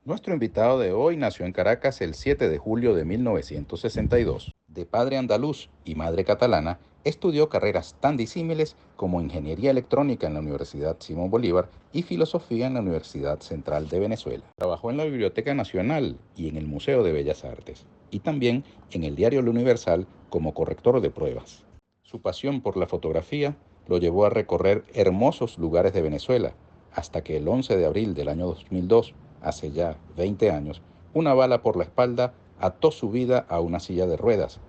Nuestro invitado de hoy nació en Caracas el 7 de julio de 1962. De padre andaluz y madre catalana, estudió carreras tan disímiles como ingeniería electrónica en la Universidad Simón Bolívar y filosofía en la Universidad Central de Venezuela. Trabajó en la Biblioteca Nacional y en el Museo de Bellas Artes, y también en el diario El Universal como corrector de pruebas. Su pasión por la fotografía lo llevó a recorrer hermosos lugares de Venezuela, hasta que el 11 de abril del año 2002, hace ya 20 años, una bala por la espalda ató su vida a una silla de ruedas,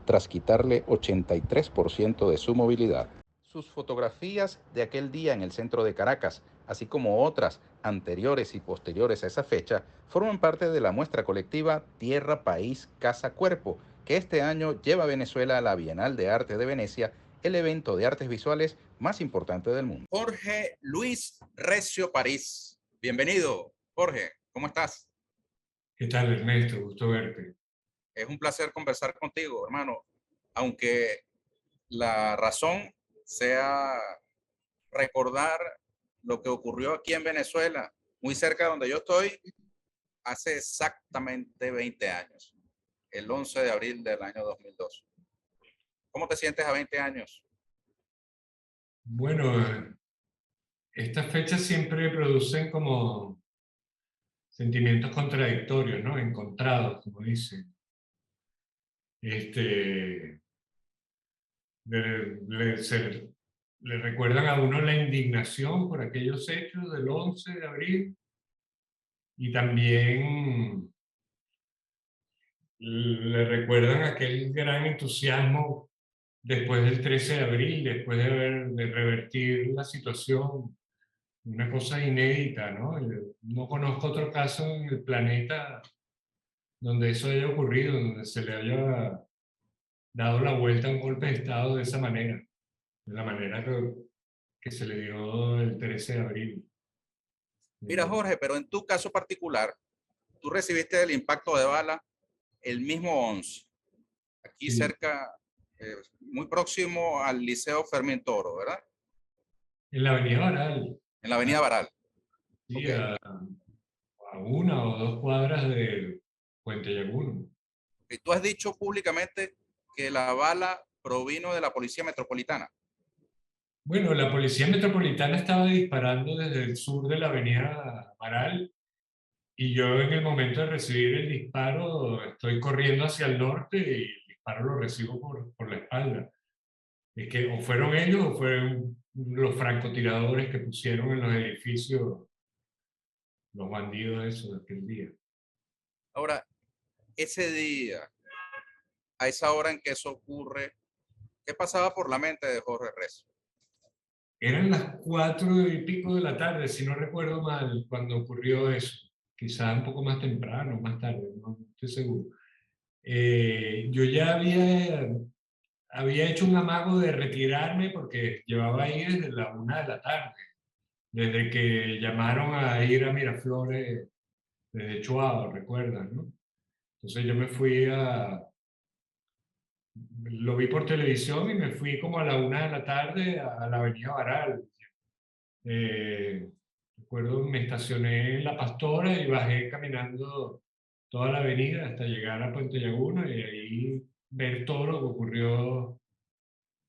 tras quitarle 83% de su movilidad. Sus fotografías de aquel día en el centro de Caracas, así como otras anteriores y posteriores a esa fecha, forman parte de la muestra colectiva Tierra, País, Casa, Cuerpo, que este año lleva a Venezuela a la Bienal de Arte de Venecia, el evento de artes visuales más importante del mundo. Jorge Luis Recio París. Bienvenido, Jorge. ¿Cómo estás? ¿Qué tal, Ernesto? Gusto verte. Es un placer conversar contigo, hermano. Aunque la razón sea recordar lo que ocurrió aquí en Venezuela, muy cerca de donde yo estoy, hace exactamente 20 años, el 11 de abril del año 2002. ¿Cómo te sientes a 20 años? Bueno, estas fechas siempre producen como sentimientos contradictorios, ¿no? Encontrados, como dicen. Este, le recuerdan a uno la indignación por aquellos hechos del 11 de abril y también le recuerdan aquel gran entusiasmo después del 13 de abril, después de revertir la situación. Una cosa inédita, ¿no? Yo no conozco otro caso en el planeta donde eso haya ocurrido, donde se le haya dado la vuelta a un golpe de Estado de esa manera, de la manera que se le dio el 13 de abril. Mira, Eh, Jorge, pero en tu caso particular, tú recibiste el impacto de bala el mismo 11, aquí sí, cerca, muy próximo al Liceo Fermín Toro, ¿verdad? en la Avenida Baral, En la Avenida Baral. Ok. sí, a una o dos cuadras de Puente Llaguno. Y tú has dicho públicamente que la bala provino de la Policía Metropolitana. Bueno, la Policía Metropolitana estaba disparando desde el sur de la Avenida Baral. Y yo en el momento de recibir el disparo estoy corriendo hacia el norte y el disparo lo recibo por la espalda. Es que o fueron ellos o fueron los francotiradores que pusieron en los edificios los bandidos esos de aquel día. Ahora, ese día, a esa hora en que eso ocurre, ¿qué pasaba por la mente de Jorge Recio? Eran las 4:00 y pico de la tarde, si no recuerdo mal, cuando ocurrió eso. Quizá un poco más temprano, más tarde, no estoy seguro. Yo ya había hecho un amago de retirarme porque llevaba ahí desde la 1 de la tarde, desde que llamaron a ir a Miraflores desde Chuao, ¿recuerdas, no? Entonces yo me fui lo vi por televisión y me fui como a la 1 de la tarde a la Avenida Baral. Eh, Recuerdo, me estacioné en La Pastora y bajé caminando toda la avenida hasta llegar a Puente Llaguna y ahí ver todo lo que ocurrió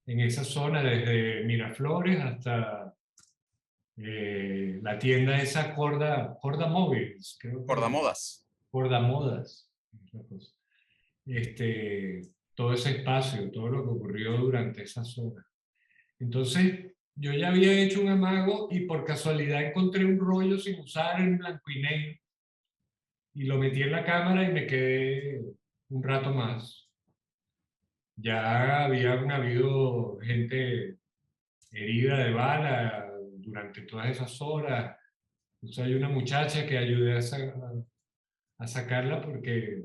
en esa zona, desde Miraflores hasta la tienda esa Corda Móviles, creo que Cordamodas. Corda Modas, es la cosa. Todo ese espacio, todo lo que ocurrió durante esa zona. Entonces, yo ya había hecho un amago y por casualidad encontré un rollo sin usar en blanco y negro y lo metí en la cámara y me quedé un rato más. Ya habían habido gente herida de bala durante todas esas horas. Entonces hay una muchacha que ayudé a sacarla porque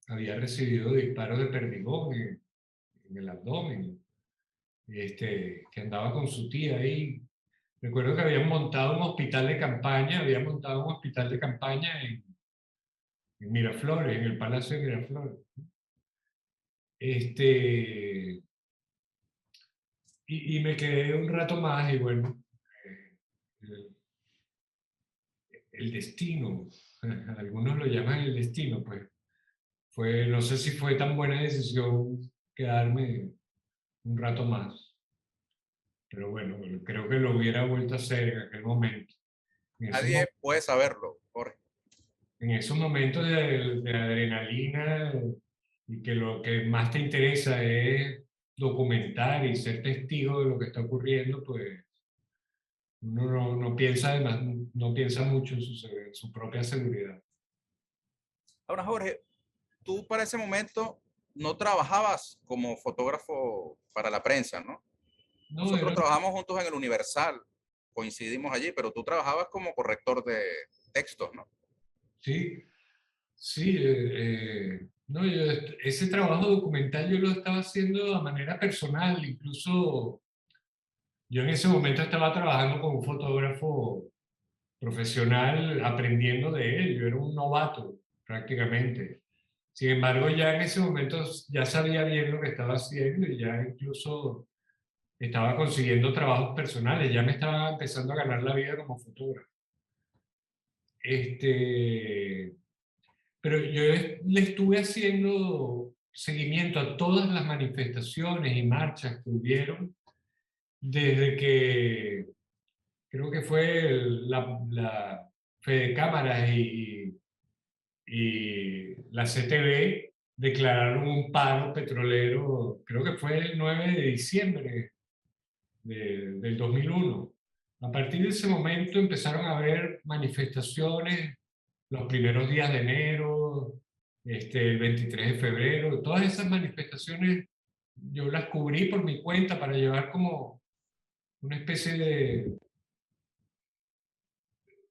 había recibido disparos de perdigón en el abdomen, que andaba con su tía ahí. Recuerdo que habían montado un hospital de campaña, habían montado un hospital de campaña en Miraflores, en el Palacio de Miraflores. Este, y me quedé un rato más y bueno, eh, el destino, algunos lo llaman el destino, pues no sé si fue tan buena decisión quedarme un rato más, pero bueno, creo que lo hubiera vuelto a hacer en aquel momento. En esos, Nadie puede saberlo, Jorge. en esos momentos de adrenalina y que lo que más te interesa es documentar y ser testigo de lo que está ocurriendo, pues uno no piensa además, no piensa mucho en su propia seguridad. Ahora, Jorge, tú para ese momento no trabajabas como fotógrafo para la prensa, ¿no? No, Nosotros era, trabajamos juntos en el Universal, coincidimos allí, pero tú trabajabas como corrector de textos, ¿no? sí, sí, no, ese trabajo documental yo lo estaba haciendo a manera personal, incluso yo en ese momento estaba trabajando con un fotógrafo profesional aprendiendo de él, yo era un novato prácticamente. Sin embargo, ya en ese momento ya sabía bien lo que estaba haciendo y ya incluso estaba consiguiendo trabajos personales, ya me estaba empezando a ganar la vida como fotógrafo. Este, pero yo le estuve haciendo seguimiento a todas las manifestaciones y marchas que hubieron desde que creo que fue la Fede Cámaras y la CTV declararon un paro petrolero, creo que fue el 9 de diciembre del 2001. A partir de ese momento empezaron a haber manifestaciones los primeros días de enero, el 23 de febrero, todas esas manifestaciones yo las cubrí por mi cuenta para llevar como una especie de,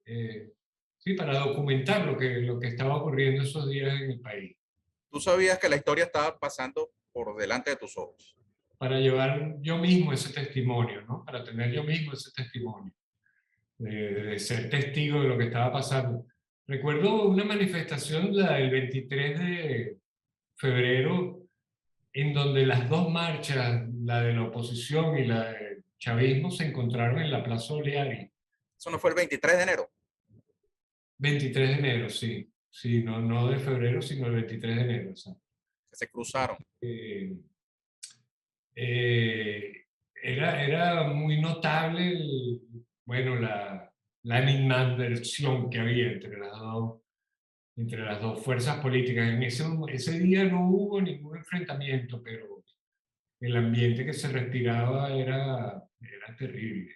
eh, sí, para documentar lo que estaba ocurriendo esos días en el país, Tú sabías que la historia estaba pasando por delante de tus ojos. para llevar yo mismo ese testimonio, ¿no? Para tener yo mismo ese testimonio, de ser testigo de lo que estaba pasando. Recuerdo una manifestación, la del 23 de febrero, en donde las dos marchas, la de la oposición y la del chavismo, se encontraron en la Plaza Oleari. Eso no fue el 23 de enero. 23 de enero, sí. Sí, no de febrero, sino el 23 de enero. O sea, Que se cruzaron. eh, eh, era muy notable bueno, la animadversión que había entre las dos fuerzas políticas. En ese día no hubo ningún enfrentamiento, pero el ambiente que se respiraba era terrible.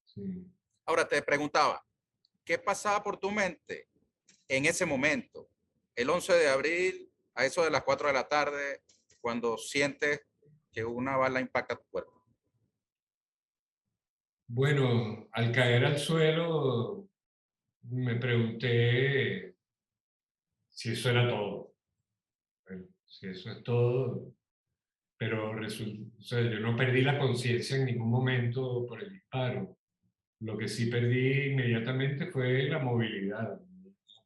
Sí. Ahora te preguntaba, ¿qué pasaba por tu mente en ese momento, el 11 de abril, a eso de las 4 de la tarde, cuando sientes que una bala impacta tu cuerpo? Bueno, al caer al suelo me pregunté si eso era todo. Bueno, si eso es todo, pero o sea, yo no perdí la conciencia en ningún momento por el disparo. Lo que sí perdí inmediatamente fue la movilidad.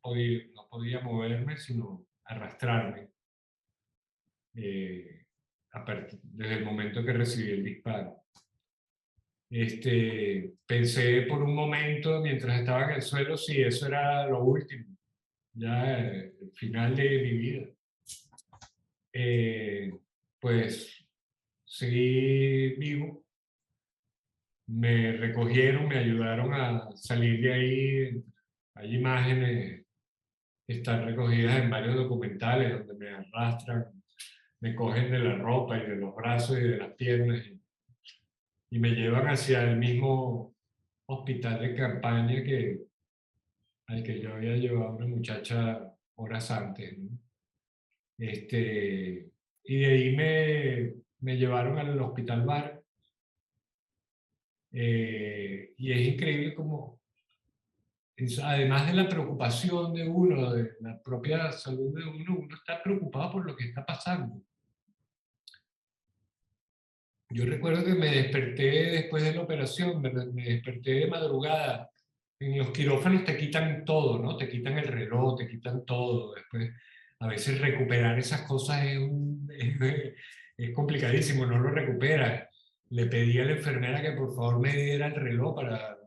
No podía moverme, sino arrastrarme desde el momento que recibí el disparo. Pensé por un momento, mientras estaba en el suelo, si eso era lo último, ya el final de mi vida. Pues seguí vivo, me recogieron, me ayudaron a salir de ahí. Hay imágenes que están recogidas en varios documentales donde me arrastran, me cogen de la ropa y de los brazos y de las piernas y me llevan hacia el mismo hospital de campaña al que yo había llevado a una muchacha horas antes, ¿no? Y de ahí me llevaron al hospital Bar. Y es increíble como, además de la preocupación de uno, de la propia salud de uno, uno está preocupado por lo que está pasando. Yo recuerdo que me desperté después de la operación, me desperté de madrugada. En los quirófanos te quitan todo, ¿no? Te quitan el reloj, te quitan todo. Después, a veces recuperar esas cosas es complicadísimo, no lo recuperas. Le pedí a la enfermera que por favor me diera el reloj para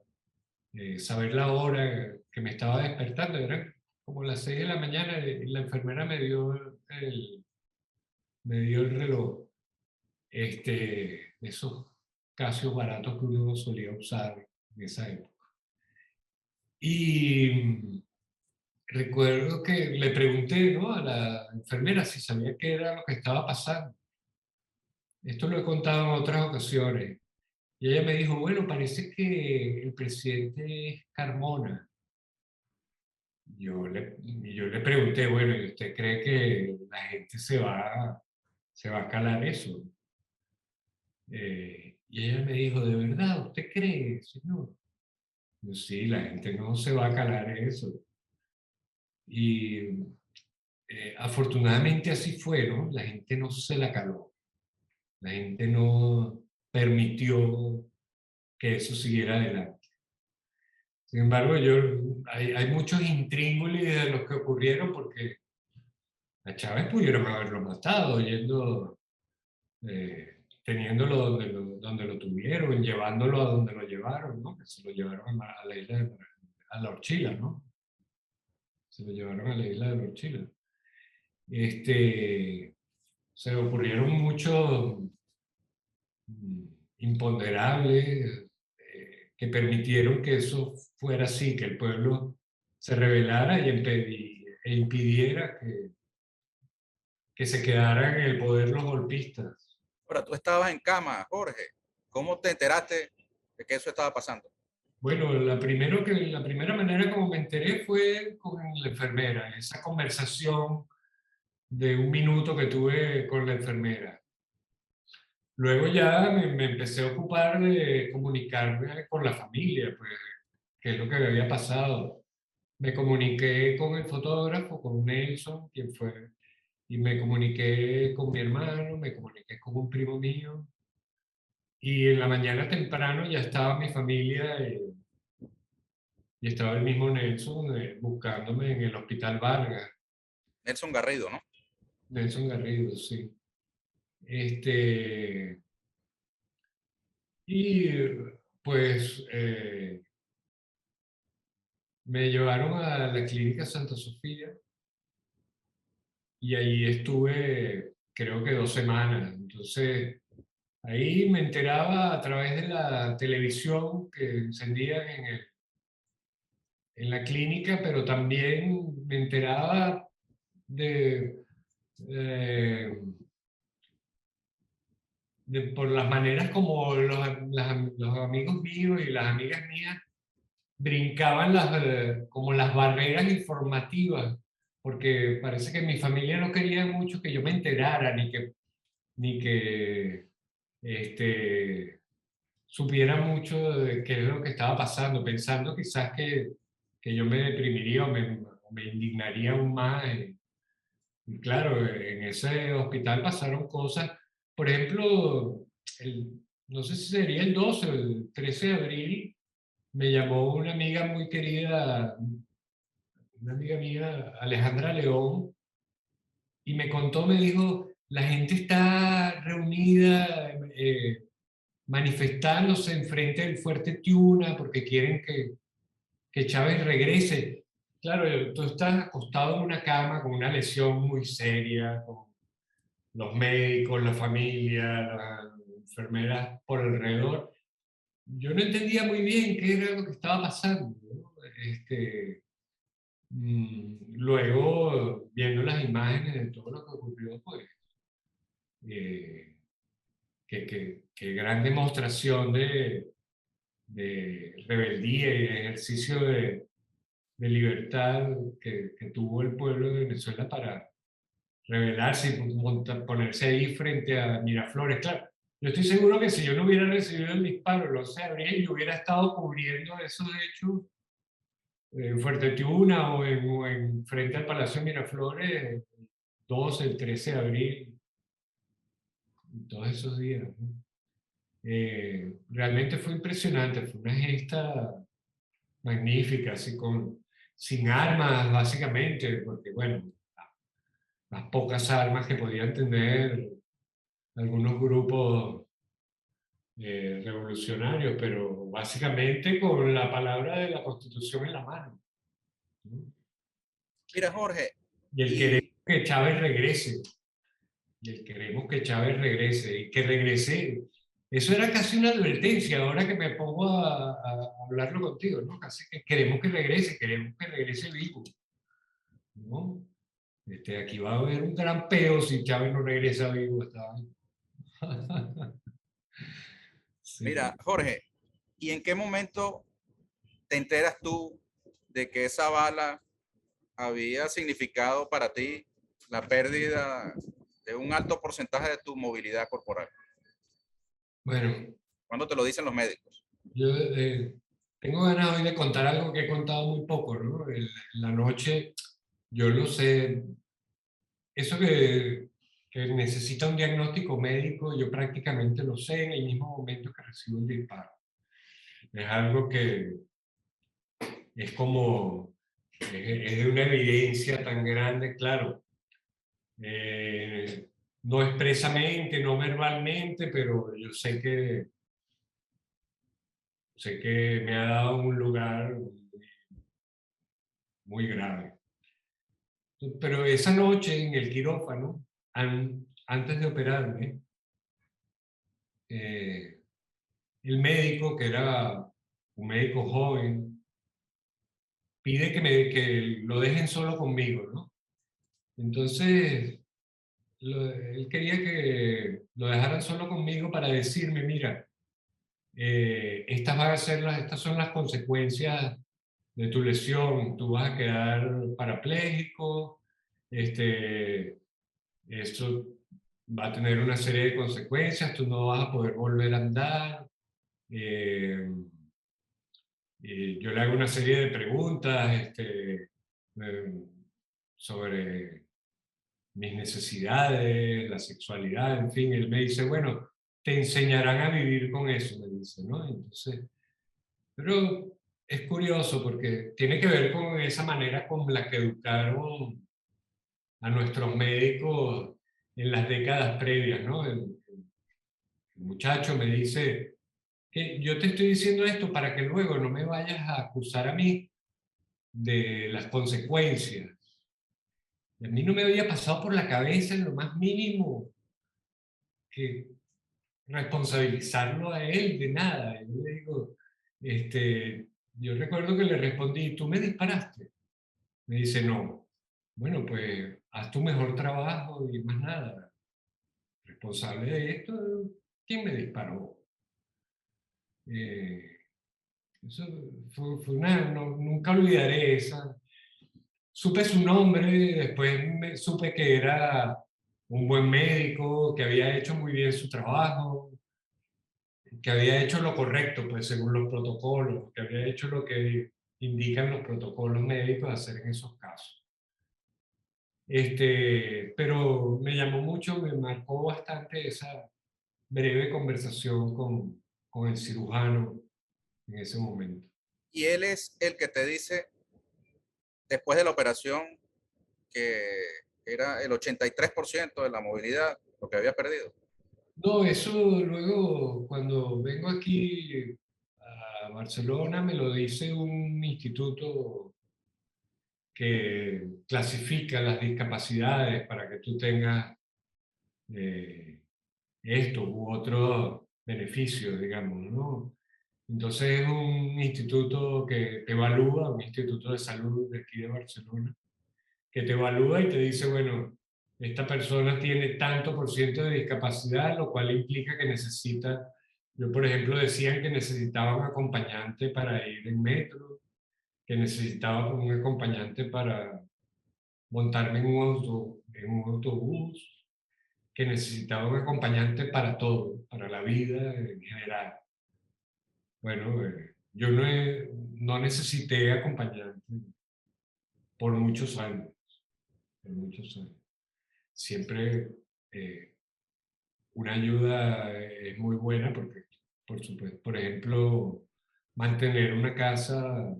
saber la hora que me estaba despertando, eran como las 6 de la mañana y la enfermera me dio el reloj, esos Casios baratos que uno solía usar en esa época. Y recuerdo que le pregunté, ¿no?, a la enfermera si sabía qué era lo que estaba pasando. Esto lo he contado en otras ocasiones. Y ella me dijo, bueno, parece que el presidente es Carmona. Yo le pregunté, bueno, ¿y usted cree que la gente se va a calar eso? Y ella me dijo, ¿de verdad usted cree, señor? Yo, sí, la gente no se va a calar eso. Y afortunadamente así fue, ¿no? La gente no se la caló. La gente no permitió que eso siguiera adelante. Sin embargo, hay muchos intríngulis de los que ocurrieron porque a Chávez pudieron haberlo matado, teniéndolo donde lo tuvieron, llevándolo a donde lo llevaron, ¿no? Que se lo llevaron a la isla a la Orchila, ¿no? Se lo llevaron a la isla de la Orchila. Se ocurrieron muchos mm, imponderables que permitieron que eso fuera así, que el pueblo se rebelara e impidiera que se quedaran en el poder los golpistas. Ahora, tú estabas en cama, Jorge. ¿Cómo te enteraste de que eso estaba pasando? Bueno, la primera manera como me enteré fue con la enfermera, esa conversación de un minuto que tuve con la enfermera. Luego ya me empecé a ocupar de comunicarme con la familia, pues, qué es lo que me había pasado. Me comuniqué con el fotógrafo, con Nelson, quien fue, y me comuniqué con mi hermano, me comuniqué con un primo mío, y en la mañana temprano ya estaba mi familia y estaba el mismo Nelson buscándome en el Hospital Vargas, Nelson Garrido, ¿no? Nelson Garrido, sí. Este, y pues me llevaron a la clínica Santa Sofía y ahí estuve creo que 2 semanas. Entonces ahí me enteraba a través de la televisión que encendían en la clínica, pero también me enteraba de, eh, por las maneras como los amigos míos y las amigas mías brincaban como las barreras informativas, porque parece que mi familia no quería mucho que yo me enterara, ni que este, supiera mucho de qué es lo que estaba pasando, pensando quizás que yo me deprimiría o me indignaría aún más. Y claro, en ese hospital pasaron cosas, por ejemplo, el, no sé si sería el 12 o el 13 de abril, me llamó una amiga muy querida, una amiga mía, Alejandra León, y me contó, me dijo, la gente está reunida, manifestándose enfrente del Fuerte Tiuna porque quieren que Chávez regrese. Claro, tú estás acostado en una cama con una lesión muy seria, con los médicos, la familia, las enfermeras por alrededor. Yo no entendía muy bien qué era lo que estaba pasando, ¿no? Luego, viendo las imágenes de todo lo que ocurrió, pues, eh, que gran demostración de rebeldía y de ejercicio de libertad que tuvo el pueblo de Venezuela para rebelarse y ponerse ahí frente a Miraflores. Claro, yo estoy seguro que si yo no hubiera recibido el disparo el 11 de abril, yo hubiera estado cubriendo esos hechos en Fuerte Tiuna o en frente al Palacio de Miraflores, el 12, el 13 de abril, todos esos días, ¿no? Realmente fue impresionante, fue una gesta magnífica, así sin armas básicamente, porque bueno, las pocas armas que podían tener algunos grupos revolucionarios, pero básicamente con la palabra de la Constitución en la mano. Mira, Jorge, Y el queremos y que Chávez regrese. Y el queremos que Chávez regrese. Y que regrese. Eso era casi una advertencia, ahora que me pongo a hablarlo contigo, ¿no? Casi que queremos que regrese vivo, ¿no? Aquí va a haber un gran peo si Chávez no regresa vivo esta vez. mira, Sí. Jorge, ¿y en qué momento te enteras tú de que esa bala había significado para ti la pérdida de un alto porcentaje de tu movilidad corporal? Bueno, ¿Cuándo te lo dicen los médicos? yo tengo ganas hoy de contar algo que he contado muy poco, ¿no? En la noche, yo lo sé, eso que necesita un diagnóstico médico, yo prácticamente lo sé en el mismo momento que recibo el disparo. Es algo que es como, es de una evidencia tan grande, claro, eh, no expresamente, no verbalmente, pero yo sé que me ha dado un lugar muy grave. Pero esa noche en el quirófano, antes de operarme, eh, el médico, que era un médico joven, pide que lo dejen solo conmigo, ¿no? Entonces, él quería que lo dejaran solo conmigo para decirme, mira, estas son las consecuencias de tu lesión, tú vas a quedar parapléjico, este, esto va a tener una serie de consecuencias, tú no vas a poder volver a andar. eh, yo le hago una serie de preguntas sobre mis necesidades, la sexualidad, en fin. Él me dice, bueno, te enseñarán a vivir con eso, me dice, ¿no? Entonces, pero es curioso porque tiene que ver con esa manera con la que educaron a nuestros médicos en las décadas previas, ¿no? El muchacho me dice que yo te estoy diciendo esto para que luego no me vayas a acusar a mí de las consecuencias. Y a mí no me había pasado por la cabeza en lo más mínimo que responsabilizarlo a él de nada. Yo le digo, yo recuerdo que le respondí, ¿tú me disparaste? Me dice, no. Bueno, pues haz tu mejor trabajo y más nada. Responsable de esto, ¿quién me disparó? Eh, Eso fue nunca olvidaré esa. Supe su nombre, después supe que era un buen médico, que había hecho muy bien su trabajo, que había hecho lo correcto, pues según los protocolos, que había hecho lo que indican los protocolos médicos de hacer en esos casos. Pero me llamó mucho, me marcó bastante esa breve conversación con el cirujano en ese momento. Y él es el que te dice, después de la operación, que era el 83% de la movilidad lo que había perdido. No, eso luego cuando vengo aquí a Barcelona me lo dice un instituto que clasifica las discapacidades para que tú tengas eh, esto u otro beneficio, digamos, ¿no? Entonces es un instituto que te evalúa, un instituto de salud de aquí de Barcelona, que te evalúa y te dice, bueno, esta persona tiene tanto por ciento de discapacidad, lo cual implica que necesita, yo por ejemplo decían que necesitaba un acompañante para ir en metro, que necesitaba un acompañante para montarme en un autobús, que necesitaba un acompañante para todo, para la vida en general. Bueno, yo no necesité acompañante por muchos años, por muchos años. Siempre una ayuda es muy buena porque, por supuesto, por ejemplo, mantener una casa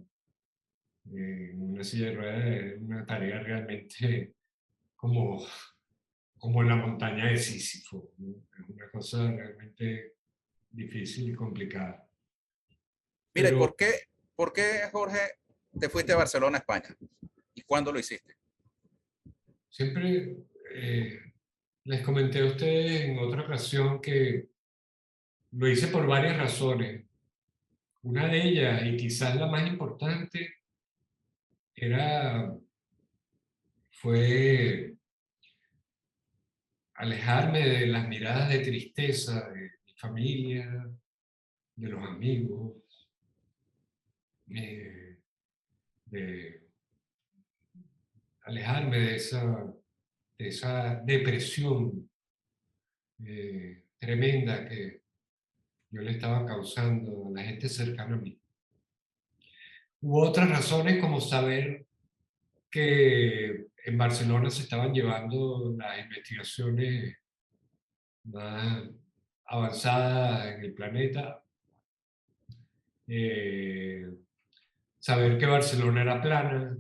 en una silla de ruedas es una tarea realmente como, como la montaña de Sísifo, ¿no? Es una cosa realmente difícil y complicada. Mira, ¿y Pero por qué, Jorge, te fuiste a Barcelona, España? ¿Y cuándo lo hiciste? siempre les comenté a ustedes en otra ocasión que lo hice por varias razones. Una de ellas, y quizás la más importante, era, fue alejarme de las miradas de tristeza de mi familia, de los amigos, eh, de alejarme de esa depresión tremenda que yo le estaba causando a la gente cercana a mí. Hubo otras razones como saber que en Barcelona se estaban llevando las investigaciones más avanzadas en el planeta. eh, Saber que Barcelona era plana,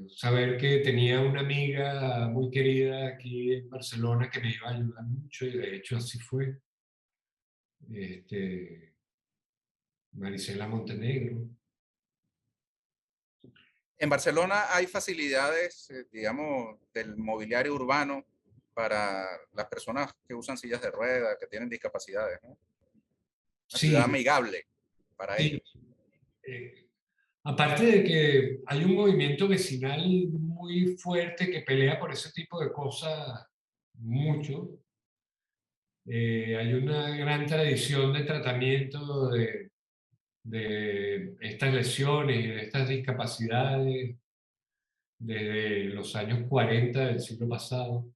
saber que tenía una amiga muy querida aquí en Barcelona que me iba a ayudar mucho, y de hecho así fue, este, Marisela Montenegro. En Barcelona hay facilidades, digamos, del mobiliario urbano para las personas que usan sillas de ruedas, que tienen discapacidades, ¿no? Una ciudad Sí, amigable para sí. ellos. eh, Aparte de que hay un movimiento vecinal muy fuerte que pelea por ese tipo de cosas mucho. Hay una gran tradición de tratamiento de estas lesiones y de estas discapacidades desde los años 40 del siglo pasado.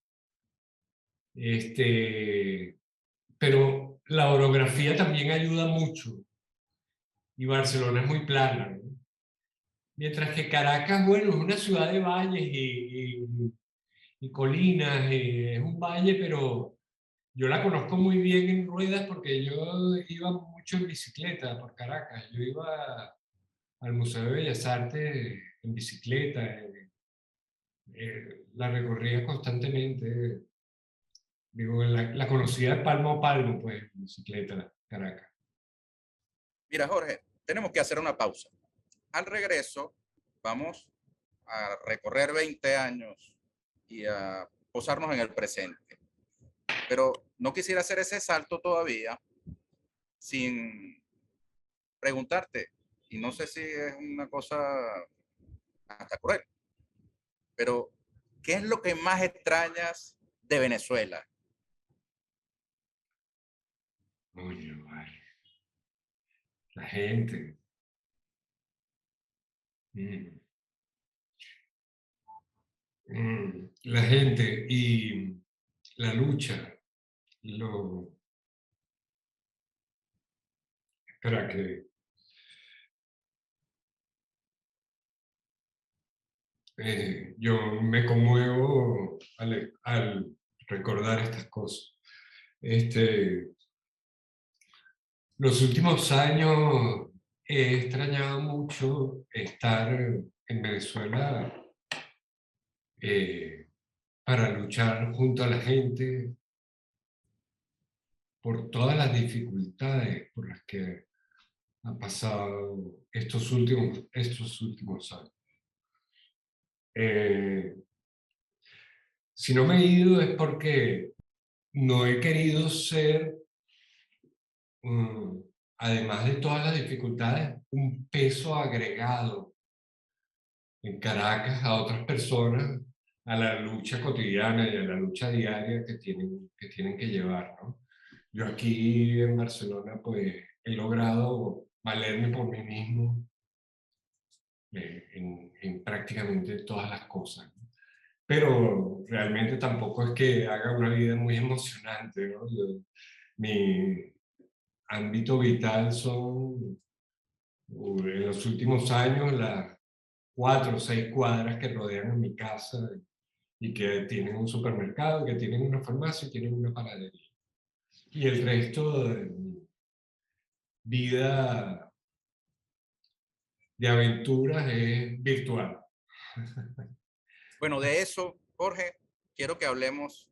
Pero la orografía también ayuda mucho, y Barcelona es muy plana, ¿no? Mientras que Caracas, bueno, es una ciudad de valles y colinas, es un valle, pero yo la conozco muy bien en ruedas porque yo iba mucho en bicicleta por Caracas. Yo iba al Museo de Bellas Artes en bicicleta, la recorría constantemente. Digo, la conocía de palmo a palmo, pues, en bicicleta, Caracas. Mira, Jorge, tenemos que hacer una pausa. Al regreso, vamos a recorrer 20 años y a posarnos en el presente. Pero no quisiera hacer ese salto todavía sin preguntarte, y no sé si es una cosa hasta cruel, pero ¿qué es lo que más extrañas de Venezuela? Oye, vale, la gente. mm, la gente y la lucha. Lo, Espera que yo me conmuevo al recordar estas cosas. Este, los últimos años he extrañado mucho estar en Venezuela, eh, para luchar junto a la gente por todas las dificultades por las que han pasado estos últimos años. Eh, si no me he ido es porque no he querido ser, mm, además de todas las dificultades, un peso agregado en Caracas a otras personas, a la lucha cotidiana y a la lucha diaria que tienen que llevar, ¿no? Yo aquí en Barcelona pues he logrado valerme por mí mismo, en prácticamente todas las cosas, ¿no? Pero realmente tampoco es que haga una vida muy emocionante, ¿no? Mi ámbito vital son, en los últimos años, las 4 o 6 cuadras que rodean a mi casa y que tienen un supermercado, que tienen una farmacia y tienen una panadería. Y el resto de mi vida de aventuras es virtual. Bueno, de eso, Jorge, quiero que hablemos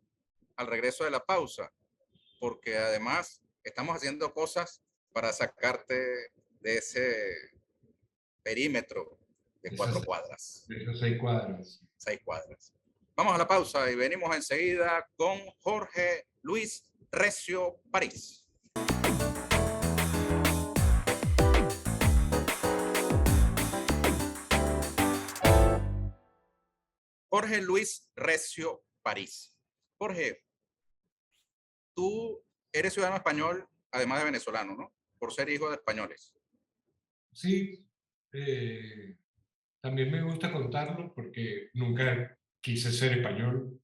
al regreso de la pausa, porque además estamos haciendo cosas para sacarte de ese perímetro de 4 cuadras. De esas 6 cuadras. 6 cuadras. Vamos a la pausa y venimos enseguida con Jorge Luis Recio París. Jorge Luis Recio París. Jorge, tú eres ciudadano español, además de venezolano, ¿no? Por ser hijo de españoles. Sí, también me gusta contarlo porque nunca quise ser español.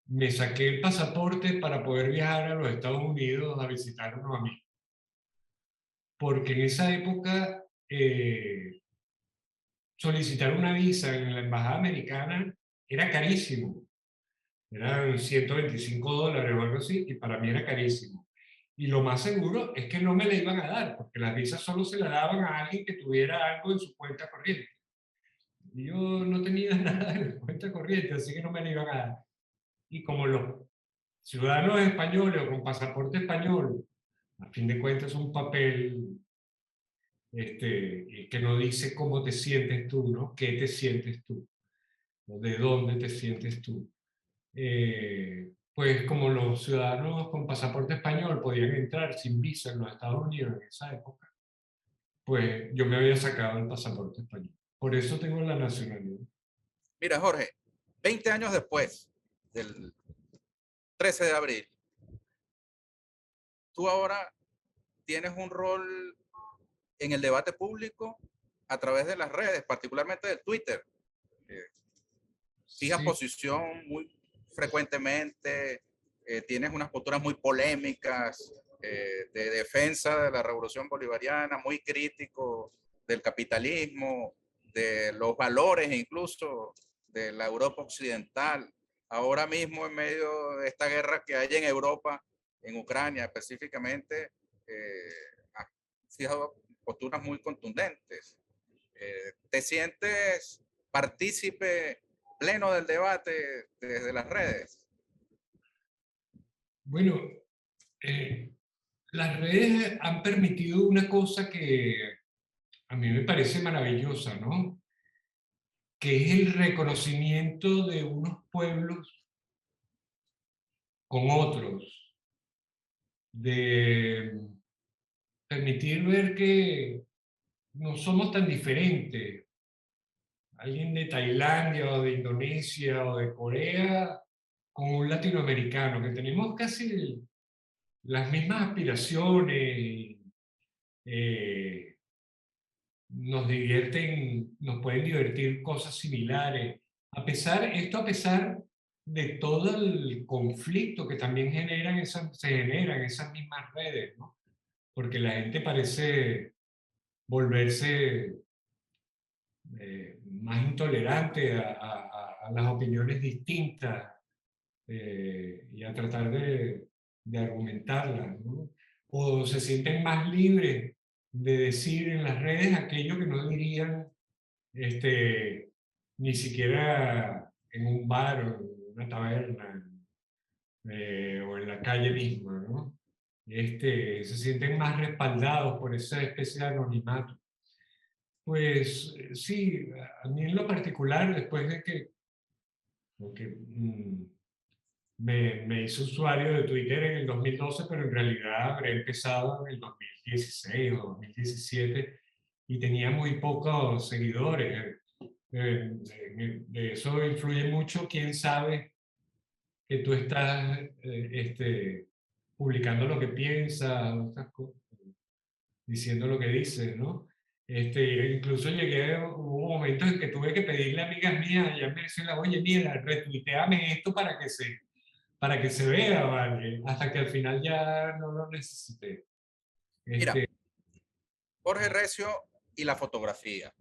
Me saqué el pasaporte para poder viajar a los Estados Unidos a visitar unos amigos. Porque en esa época solicitar una visa en la embajada americana era carísimo. Eran $125 o algo así, y para mí era carísimo. Y lo más seguro es que no me la iban a dar, porque las visas solo se la daban a alguien que tuviera algo en su cuenta corriente. Y yo no tenía nada en la cuenta corriente, así que no me la iban a dar. Y como los ciudadanos españoles o con pasaporte español, a fin de cuentas es un papel que no dice cómo te sientes tú, ¿no? ¿Qué te sientes tú? ¿O de dónde te sientes tú? Pues como los ciudadanos con pasaporte español podían entrar sin visa en los Estados Unidos en esa época, pues yo me había sacado el pasaporte español. Por eso tengo la nacionalidad. Mira, Jorge, 20 años después del 13 de abril, tú ahora tienes un rol en el debate público a través de las redes, particularmente del Twitter. Fijas Sí. posición muy frecuentemente, tienes unas posturas muy polémicas de defensa de la revolución bolivariana, muy crítico del capitalismo, de los valores incluso de la Europa occidental. Ahora mismo, en medio de esta guerra que hay en Europa, en Ucrania específicamente, has fijado posturas muy contundentes. ¿Te sientes partícipe pleno del debate desde las redes? Bueno, las redes han permitido una cosa que a mí me parece maravillosa, ¿no? Que es el reconocimiento de unos pueblos con otros, de permitir ver que no somos tan diferentes. Alguien de Tailandia o de Indonesia o de Corea con un latinoamericano, que tenemos casi las mismas aspiraciones, nos pueden divertir cosas similares, esto a pesar de todo el conflicto que también se generan esas mismas redes, ¿no? Porque la gente parece volverse más intolerante a las opiniones distintas y a tratar de argumentarlas, ¿no? O se sienten más libres de decir en las redes aquello que no dirían ni siquiera en un bar o en una taberna o en la calle misma, ¿no? Se sienten más respaldados por esa especie de anonimato. Pues sí, a mí en lo particular, después de que porque, me hice usuario de Twitter en el 2012, pero en realidad habré empezado en el 2016 o 2017 y tenía muy pocos seguidores. De eso influye mucho quién sabe que tú estás publicando lo que piensas, diciendo lo que dices, ¿no? Incluso hubo momentos en que tuve que pedirle a amigas mías, ya me decían, oye, mira, retuiteame esto para que se vea, ¿vale? Hasta que al final ya no lo necesité. Mira, Jorge Recio y la fotografía.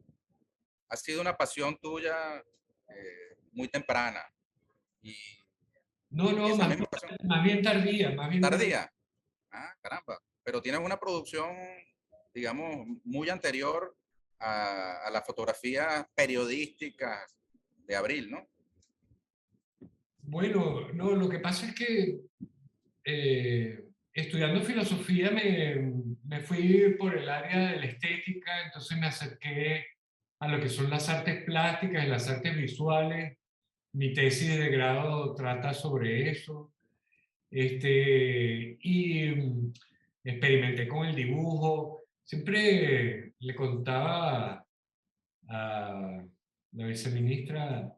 Ha sido una pasión tuya muy temprana. Y No, esa misma pasión más bien tardía, más bien tardía. tardía. Ah, caramba. Pero tienes una producción, digamos, muy anterior a las fotografías periodísticas de Abril, ¿no? Bueno, no, lo que pasa es que estudiando filosofía me fui por el área de la estética, entonces me acerqué a lo que son las artes plásticas y las artes visuales. Mi tesis de grado trata sobre eso. Experimenté con el dibujo. Siempre le contaba a la viceministra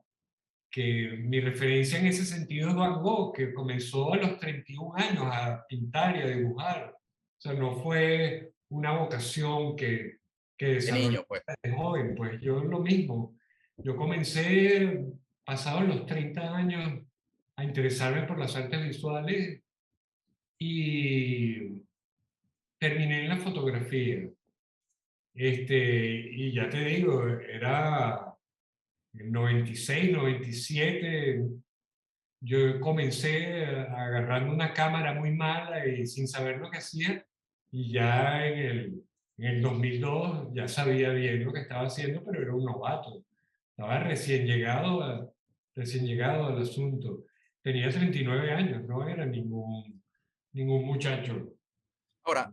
que mi referencia en ese sentido es Van Gogh, que comenzó a los 31 años a pintar y a dibujar. O sea, no fue una vocación que De desarrollé niño, pues. de joven, pues yo lo mismo. Yo comencé, pasados los 30 años, a interesarme por las artes visuales y terminé en la fotografía. Y ya te digo, era en 96, 97. Yo comencé agarrando una cámara muy mala y sin saber lo que hacía, y ya en el 2002 ya sabía bien lo que estaba haciendo, pero era un novato. Estaba recién llegado al asunto. Tenía 39 años, no era ningún muchacho. Ahora,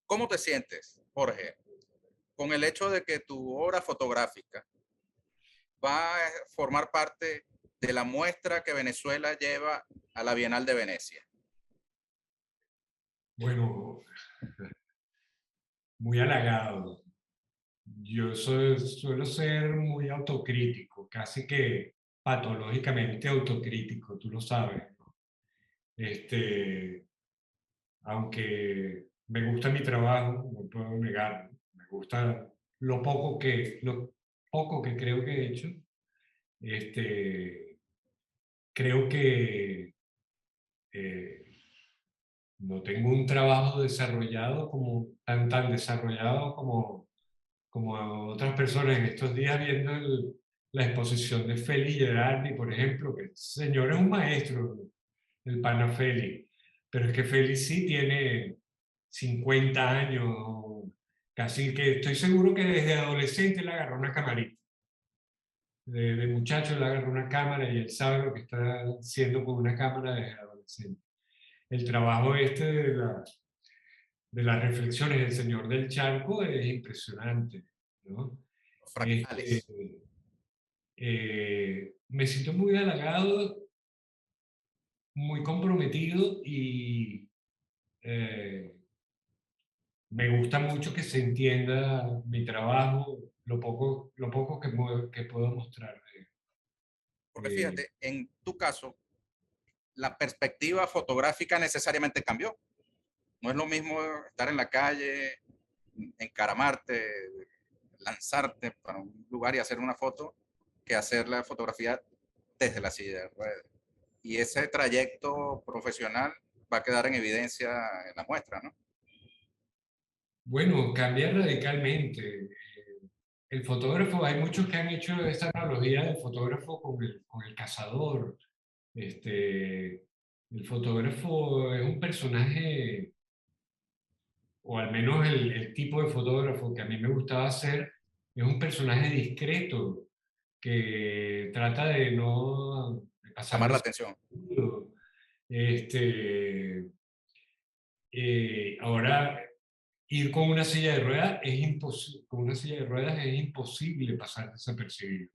¿cómo te sientes, Jorge, con el hecho de que tu obra fotográfica va a formar parte de la muestra que Venezuela lleva a la Bienal de Venecia? Bueno, muy halagado. Suelo ser muy autocrítico, casi que patológicamente autocrítico, tú lo sabes, ¿no? Este, Aunque me gusta mi trabajo, no puedo negarlo, me gusta lo poco que creo que he hecho. Este, Creo que eh, no tengo un trabajo desarrollado tan desarrollado como otras personas. En estos días viendo la exposición de Félix Gerardi, por ejemplo, que el señor es un maestro, el pana Félix, pero es que Félix sí tiene 50 años, casi que estoy seguro que desde adolescente le agarró una camarita. De muchacho le agarró una cámara y él sabe lo que está haciendo con una cámara desde adolescente. El trabajo de las reflexiones del señor del Charco es impresionante, ¿no? Los Este, fractales. Me siento muy halagado, muy comprometido y eh, me gusta mucho que se entienda mi trabajo, lo poco que puedo mostrar. Porque Eh, fíjate, en tu caso, la perspectiva fotográfica necesariamente cambió. No es lo mismo estar en la calle, encaramarte, lanzarte para un lugar y hacer una foto, que hacer la fotografía desde la silla de ruedas. Y ese trayecto profesional va a quedar en evidencia en la muestra, ¿no? bueno, cambia radicalmente. El fotógrafo, hay muchos que han hecho esta analogía del fotógrafo con el cazador. El fotógrafo es un personaje, o al menos el tipo de fotógrafo que a mí me gustaba hacer, es un personaje discreto que trata de no de pasar Llamar la atención. desapercibido. Este, Ahora, ir con una silla de ruedas es imposible, con una silla de ruedas es imposible pasar desapercibido.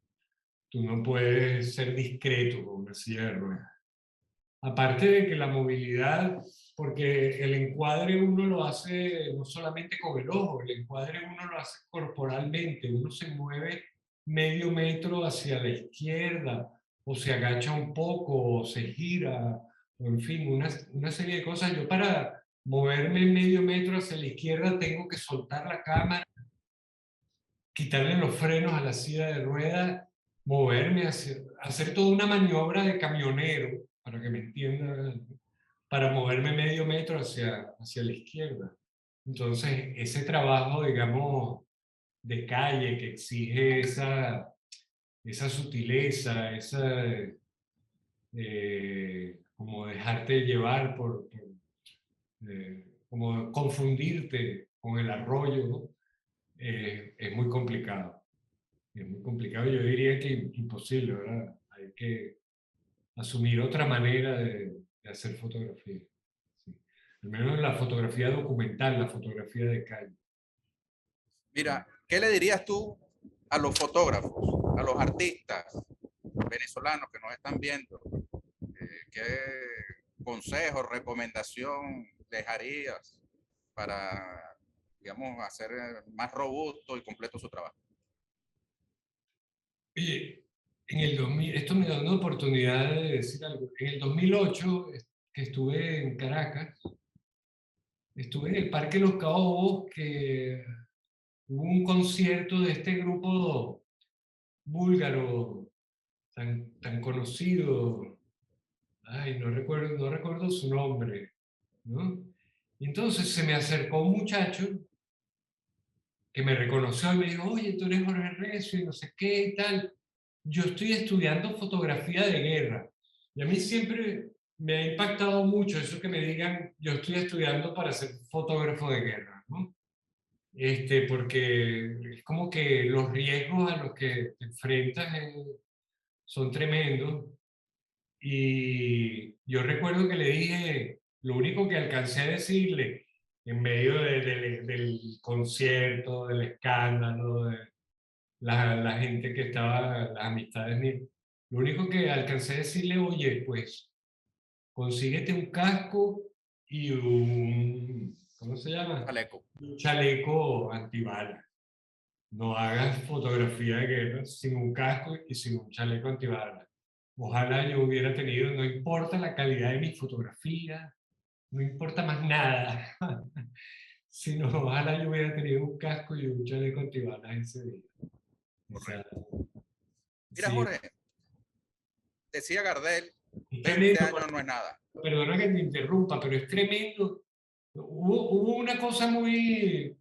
Tú no puedes ser discreto con una silla de ruedas. Aparte de que la movilidad, porque el encuadre uno lo hace no solamente con el ojo, el encuadre uno lo hace corporalmente, uno se mueve medio metro hacia la izquierda, o se agacha un poco, o se gira, o en fin, una serie de cosas. Yo para moverme medio metro hacia la izquierda tengo que soltar la cámara, quitarle los frenos a la silla de ruedas, moverme, hacer toda una maniobra de camionero, para que me entiendan, para moverme medio metro hacia la izquierda. Entonces, ese trabajo, digamos, de calle que exige esa sutileza, como dejarte llevar como confundirte con el arroyo, ¿no? Es muy complicado. Es muy complicado, yo diría que imposible, ¿verdad? Hay que asumir otra manera de hacer fotografía. Sí. Al menos la fotografía documental, la fotografía de calle. Mira, ¿qué le dirías tú a los fotógrafos, a los artistas venezolanos que nos están viendo, ¿qué consejo, recomendación les harías para, digamos, hacer más robusto y completo su trabajo? Oye, en el 2000, esto me da una oportunidad de decir algo. En el 2008, que estuve en Caracas, estuve en el Parque Los Caobos, que hubo un concierto de este grupo búlgaro tan conocido. Ay, no recuerdo su nombre, ¿no? Y entonces se me acercó un muchacho que me reconoció y me dijo, oye, tú eres Jorge Recio y no sé qué y tal. Yo estoy estudiando fotografía de guerra. Y a mí siempre me ha impactado mucho eso que me digan, yo estoy estudiando para ser fotógrafo de guerra, ¿no? Porque es como que los riesgos a los que te enfrentas son tremendos. Y yo recuerdo que le dije, lo único que alcancé a decirle en medio del concierto, del escándalo, de la gente que estaba, las amistades mías, lo único que alcancé a decirle, oye, pues consíguete un casco y ¿cómo se llama? Chaleco. Un chaleco antibalas. No hagas fotografía de guerra sin un casco y sin un chaleco antibalas. Ojalá yo hubiera tenido, no importa la calidad de mi fotografía, no importa más nada, sino ojalá yo hubiera tenido un casco y un chaleco antibalas ese día. O sea, Correcto. Mira, sí, Jorge, decía Gardel, es 20 tremendo, años no es nada. perdona que te interrumpa, pero es tremendo. Hubo una cosa muy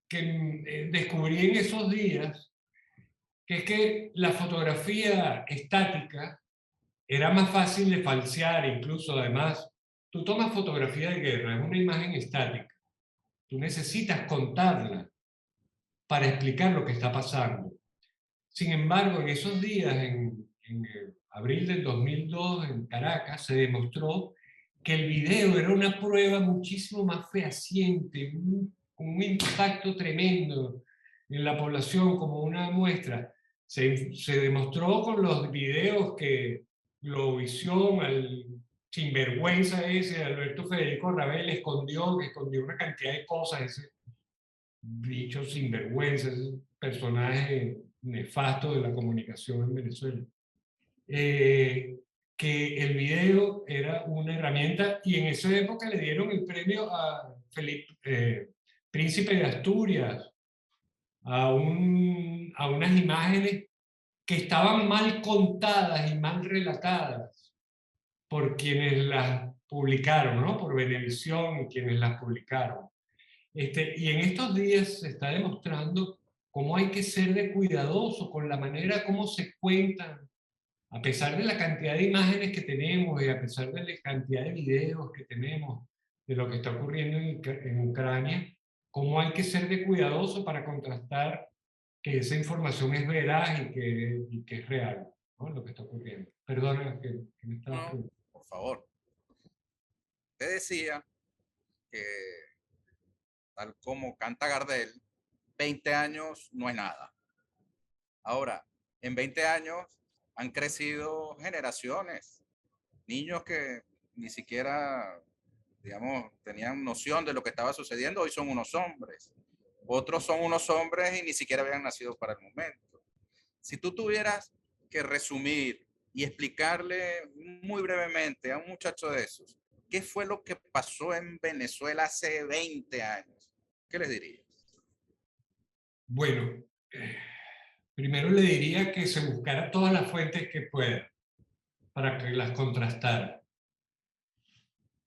que descubrí en esos días, que es que la fotografía estática era más fácil de falsear, incluso además, tú tomas fotografía de guerra, es una imagen estática, tú necesitas contarla para explicar lo que está pasando. Sin embargo, en esos días, en abril del 2002, en Caracas, se demostró que el video era una prueba muchísimo más fehaciente, con un impacto tremendo en la población como una muestra. Se demostró con los videos que Globovisión, al sinvergüenza ese, Alberto Federico Rabel, escondió, que escondió una cantidad de cosas, ese bicho sinvergüenza, ese personaje nefasto de la comunicación en Venezuela. Eh, que el video era una herramienta y en esa época le dieron el premio a Felipe, Príncipe de Asturias, a unas imágenes que estaban mal contadas y mal relatadas por quienes las publicaron, ¿no? Por Venevisión y quienes las publicaron. Y en estos días se está demostrando cómo hay que ser de cuidadoso con la manera como se cuentan, a pesar de la cantidad de imágenes que tenemos y a pesar de la cantidad de videos que tenemos de lo que está ocurriendo en Ucrania, cómo hay que ser de cuidadoso para contrastar que esa información es veraz y que es real, ¿no? Lo que está ocurriendo. Perdona que me estabas No, preguntando. por favor. Te decía que, tal como canta Gardel, 20 años no es nada. Ahora, en 20 años han crecido generaciones, niños que ni siquiera, digamos, tenían noción de lo que estaba sucediendo, hoy son unos hombres. Otros son unos hombres y ni siquiera habían nacido para el momento. Si tú tuvieras que resumir y explicarle muy brevemente a un muchacho de esos, ¿qué fue lo que pasó en Venezuela hace 20 años? ¿Qué les dirías? Bueno, primero le diría que se buscara todas las fuentes que pueda para que las contrastara.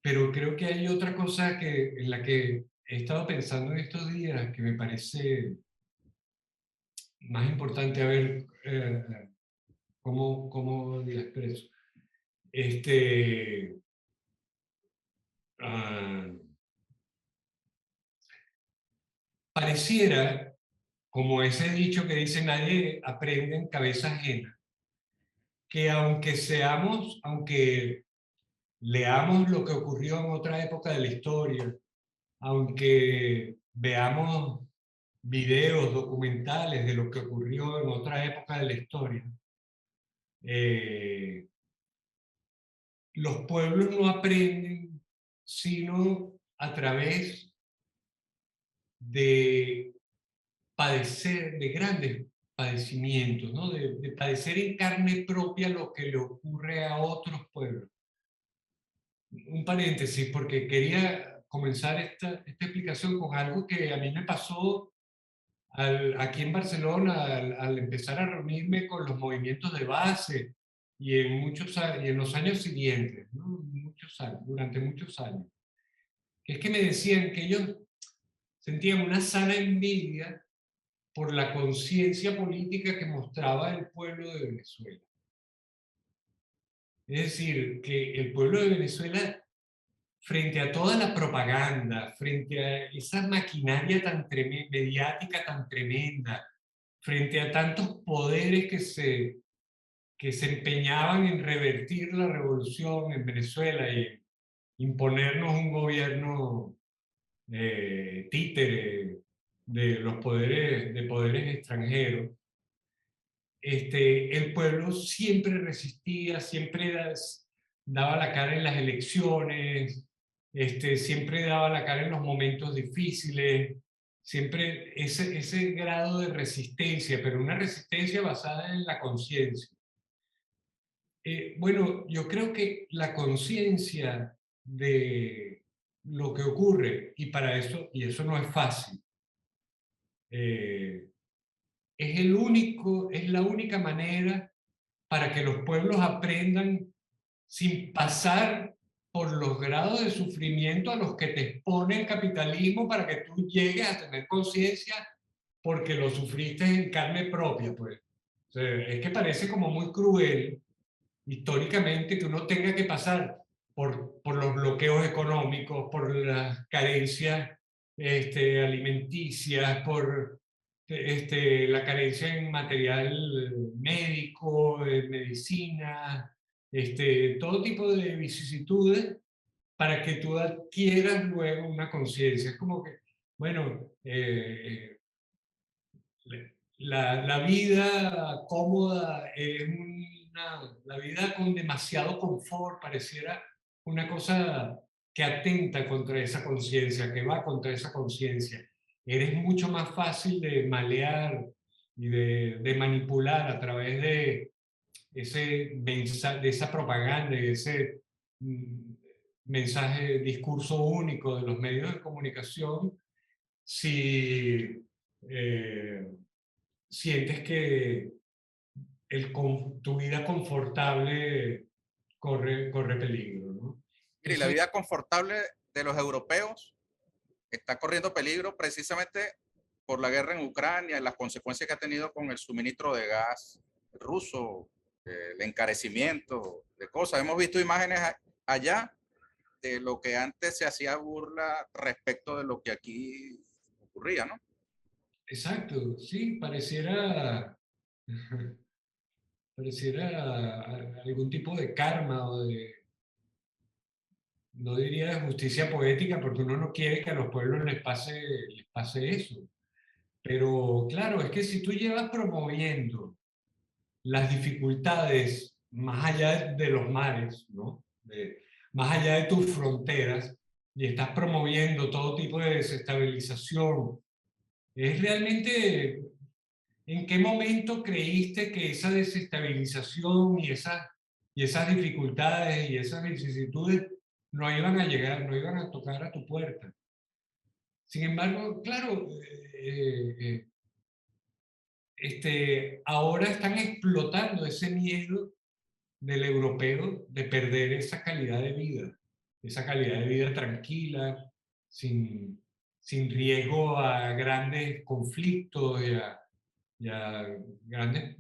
Pero creo que hay otra cosa en la que he estado pensando en estos días que me parece más importante, a ver cómo la expreso. Este, ah, Pareciera, como ese dicho que dice, nadie aprende en cabeza ajena, que aunque leamos lo que ocurrió en otra época de la historia, aunque veamos videos, documentales de lo que ocurrió en otra época de la historia, eh, los pueblos no aprenden sino a través de padecer, de grandes padecimientos, ¿no? De padecer en carne propia lo que le ocurre a otros pueblos. Un paréntesis, porque quería comenzar esta explicación con algo que a mí me pasó aquí en Barcelona al empezar a reunirme con los movimientos de base y en los años siguientes, ¿no? Muchos años, durante muchos años. Que es que me decían que ellos sentían una sana envidia por la conciencia política que mostraba el pueblo de Venezuela. Es decir, que el pueblo de Venezuela, frente a toda la propaganda, frente a esa maquinaria tan mediática tan tremenda, frente a tantos poderes que se empeñaban en revertir la revolución en Venezuela y imponernos un gobierno títere de los poderes extranjeros, el pueblo siempre resistía, siempre daba la cara en las elecciones, siempre daba la cara en los momentos difíciles, siempre ese grado de resistencia, pero una resistencia basada en la conciencia. Bueno, yo creo que la conciencia de lo que ocurre, y para eso, y eso no es fácil, es la única manera para que los pueblos aprendan sin pasar por los grados de sufrimiento a los que te expone el capitalismo para que tú llegues a tener conciencia porque lo sufriste en carne propia, pues. O sea, es que parece como muy cruel históricamente que uno tenga que pasar por los bloqueos económicos, por las carencias alimenticias, por la carencia en material médico, medicina, todo tipo de vicisitudes para que tú adquieras luego una conciencia. Es como que, bueno, la vida cómoda es la vida con demasiado confort pareciera una cosa que atenta contra esa conciencia, que va contra esa conciencia. Eres mucho más fácil de malear y de manipular a través de de esa propaganda y de ese mm, mensaje, discurso único de los medios de comunicación, si sientes que tu vida confortable corre peligro, ¿no? Mire, la vida confortable de los europeos está corriendo peligro precisamente por la guerra en Ucrania y las consecuencias que ha tenido con el suministro de gas ruso, el encarecimiento de cosas. Hemos visto imágenes allá de lo que antes se hacía burla respecto de lo que aquí ocurría, ¿no? Exacto, sí, pareciera algún tipo de karma o no diría de justicia poética, porque uno no quiere que a los pueblos les pase eso. Pero claro, es que si tú llevas promoviendo las dificultades más allá de los mares, ¿no? Más allá de tus fronteras, y estás promoviendo todo tipo de desestabilización, es realmente ¿en qué momento creíste que esa desestabilización y esas dificultades y esas vicisitudes no iban a llegar, no iban a tocar a tu puerta? Sin embargo, claro, ahora están explotando ese miedo del europeo de perder esa calidad de vida tranquila, sin riesgo a grandes conflictos y a grandes,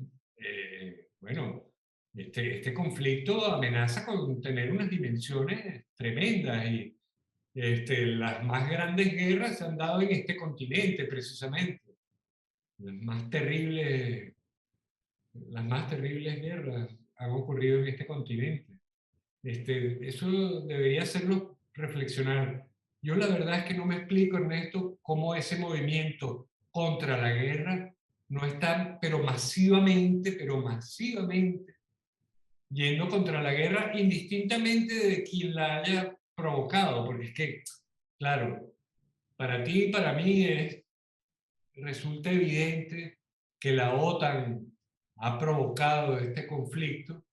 bueno, este conflicto amenaza con tener unas dimensiones tremendas y las más grandes guerras se han dado en este continente precisamente. Las más terribles, las más terribles guerras han ocurrido en este continente. Eso debería hacernos reflexionar. Yo la verdad es que no me explico, Ernesto, cómo ese movimiento contra la guerra no están, pero masivamente, yendo contra la guerra, indistintamente de quien la haya provocado, porque es que, claro, para ti y para mí resulta evidente que la OTAN ha provocado este conflicto,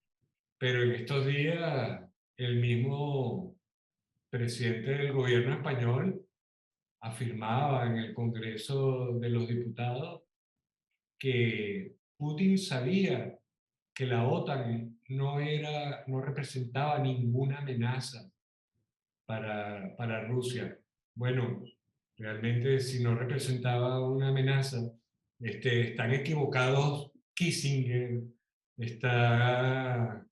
pero en estos días el mismo presidente del gobierno español afirmaba en el Congreso de los Diputados que Putin sabía que la OTAN no representaba ninguna amenaza para Rusia. Bueno, realmente si no representaba una amenaza, están equivocados Kissinger, está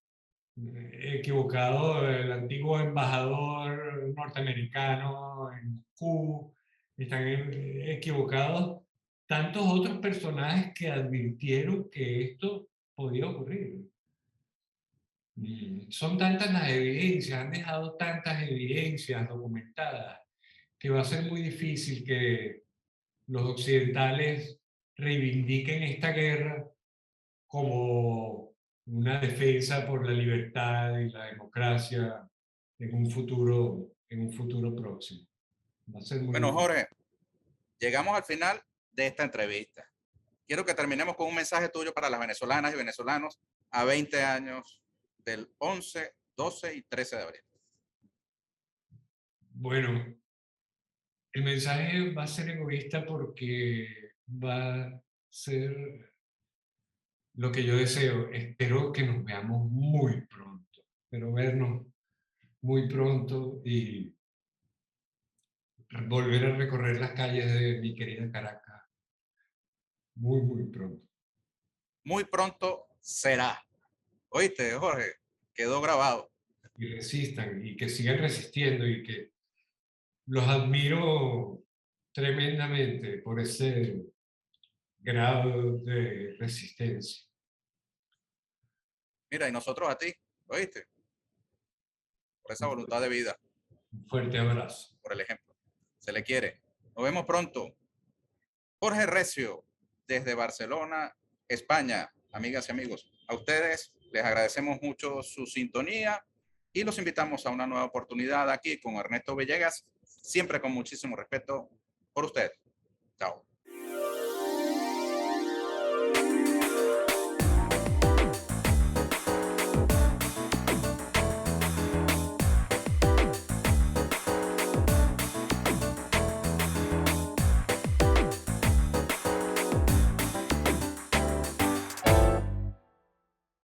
equivocado el antiguo embajador norteamericano en Moscú, están equivocados tantos otros personajes que advirtieron que esto podía ocurrir. Son tantas las evidencias, han dejado tantas evidencias documentadas que va a ser muy difícil que los occidentales reivindiquen esta guerra como una defensa por la libertad y la democracia en un futuro próximo. Va a ser muy Bueno, difícil. Jorge, llegamos al final de esta entrevista. Quiero que terminemos con un mensaje tuyo para las venezolanas y venezolanos a 20 años del 11, 12 y 13 de abril. Bueno, el mensaje va a ser egoísta porque va a ser lo que yo deseo. Espero que nos veamos muy pronto. Espero vernos muy pronto y volver a recorrer las calles de mi querida Caracas muy pronto. Muy pronto será. ¿Oíste, Jorge? Quedó grabado. Y resistan y que sigan resistiendo y que los admiro tremendamente por ese grado de resistencia. Mira, y nosotros a ti, ¿oíste? Por esa voluntad de vida, Un fuerte abrazo. por el ejemplo. Se le quiere. Nos vemos pronto. Jorge Recio, desde Barcelona, España. Amigas y amigos, a ustedes les agradecemos mucho su sintonía y los invitamos a una nueva oportunidad aquí con Ernesto Villegas, siempre con muchísimo respeto por usted. Chao.